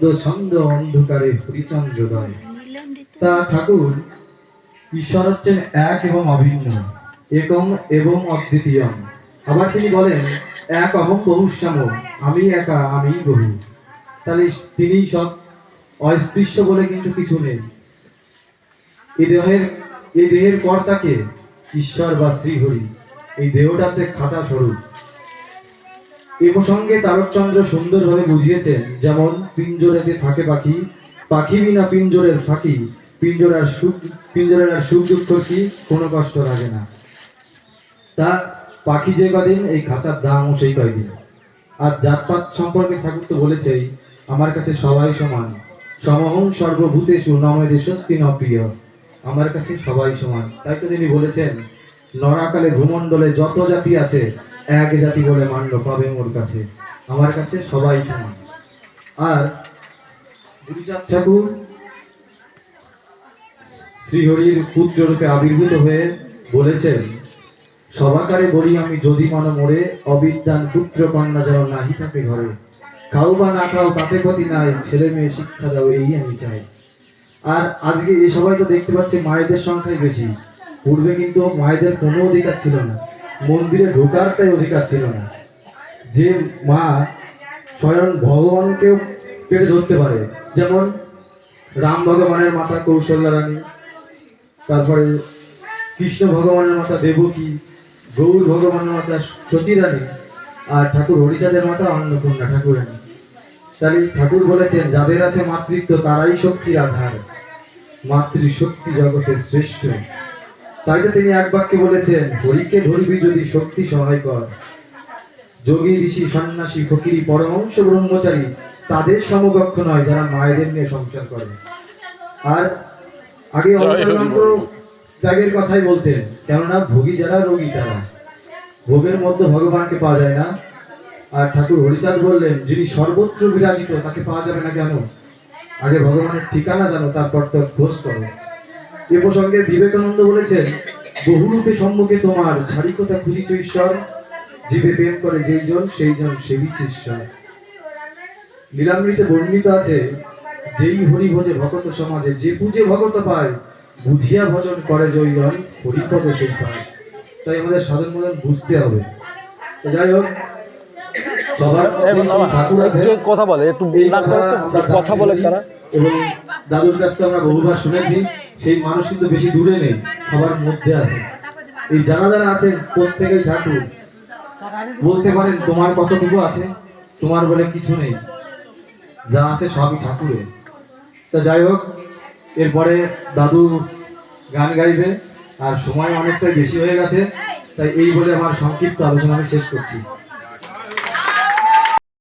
ছন্দ ছন্দ অন্ধকারে হরিচন্দ্রদয়। তা ঠাকুর ঈশ্বর হচ্ছেন এক এবং অভিন্ন, একম এবং অদ্বিতীয়। আবার তিনি বলেন এক অহম বহুশ্যাম, আমি একা আমি বহু। তাহলে তিনি সব, অস্পৃশ্য বলে কিন্তু কিছু নেই। এই দেহের কর্তাকে ঈশ্বর বা শ্রীহরি, এই দেহটা হচ্ছে খাঁচা স্বরূপ। এ প্রসঙ্গে তারকচন্দ্র সুন্দরভাবে বুঝিয়েছেন, যেমন পিঞ্জরেতে থাকে পাখি, পাখি বিনা পিঞ্জরের ফাঁকি, পিঞ্জরের আর সুখ দুঃখ কি, কোনো কষ্ট লাগে না। তা পাখি যে কদিন, এই খাঁচার দামও সেই কয়দিন। আর জাতপাত সম্পর্কে ঠাকুর তো বলেছেই, আমার কাছে সবাই সমান, সমহং সর্বভূতেষু নমে স্বস্তি ন প্রিয়। আমার কাছে সবাই সমান। তাই তো তিনি বলেছেন, নরাকালে ভূমণ্ডলে যত জাতি আছে, এক জাতি বলে মান্য পাবে মোর কাছে, আমার কাছে সবাই সমান। আর গুরুচাঁদ ঠাকুর শ্রীহরির পুত্র রূপে আবির্ভূত হয়ে বলেছেন, সবাকারে বলি আমি যদি মন মোরে, অবিদ্যান পুত্র কন্যা যেন নাহি থাকে ঘরে, খাও বা না খাও তাতে ক্ষতি নাই, ছেলে মেয়ে শিক্ষা দাও এই আমি চাই। আর আজকে এই সবাই তো দেখতে পাচ্ছে মায়েদের সংখ্যাই বেশি। পূর্বে কিন্তু মায়েদের কোনো অধিকার ছিল না, মন্দিরে ঢোকারটাই অধিকার ছিল না। যে মা স্বয়ং ভগবানকেও পেরে ধরতে পারে, যেমন রাম ভগবানের মাতা কৌশল্যা রানী, তারপরে কৃষ্ণ ভগবানের মাতা দেবকী, গৌর ভগবানের মাতা শচী রানী, আর ঠাকুর হরিচাঁদের মাতা অন্নপূর্ণা ঠাকুরানী। তাহলে ঠাকুর বলেছেন, যাদের আছে মাতৃত্ব তারাই শক্তির আধার, মাতৃশক্তি জগতের শ্রেষ্ঠ। তাই তো তিনি এক বাক্যে বলেছেন, হরিকে ধরবি যদি শক্তি সহায় কর, যোগী ঋষি সন্ন্যাসী ফকিরি পরমহংস ব্রহ্মচারী তাদের সমকক্ষ নয় যারা মায়েদের নিয়ে সংসার করে। আর আগে অল্প ত্যাগের কথাই বলতেন, কেননা ভোগী যারা রোগী তারা, ভোগের মধ্যে ভগবানকে পাওয়া যায় না। আর ঠাকুর হরিচাঁদ বললেন, যিনি সর্বত্র বিরাজিত তাকে পাওয়া যাবে না কেন? আগে ভগবানের ঠিকানা জানো, তারপর তোর খোঁজ করো। এ প্রসঙ্গে বিবেকানন্দ বলেছেন, বহুরূপে সম্মুখে তোমার, ছাড়ি কোথা খুঁজিছ ঈশ্বর, জীবে প্রেম করে যেই জন সেই জন সেবিছে ঈশ্বর। লীলামৃতে বর্ণিত আছে, যেই হরি ভোজে ভগত সমাজে, যে পূজে ভগত পায়, বুঝিয়া ভজন করে জয়গণ, হরিপদ সেই পায়। তাই আমাদের সাধন মূলন বুঝতে হবে। যাই হোক, সবার ঠাকুর আছে, কথা বলে একটু কথা বলে তারা, এবং দাদুর কাছ থেকে আমরা বহুবার শুনেছি, সেই মানুষ কিন্তু বেশি দূরে নেই, সবার মধ্যে আছে। এই যারা যারা আছেন প্রত্যেকেই ঠাকুর। বলতে পারেন তোমার কতটুকু আছে, তোমার বলে কিছু নেই, যা আছে সবই ঠাকুরের। তা যাই হোক, এরপরে দাদু গান গাইবে, আর সময় অনেকটাই বেশি হয়ে গেছে, তাই এই বলে আমার সংক্ষিপ্ত আলোচনা আমি শেষ করছি।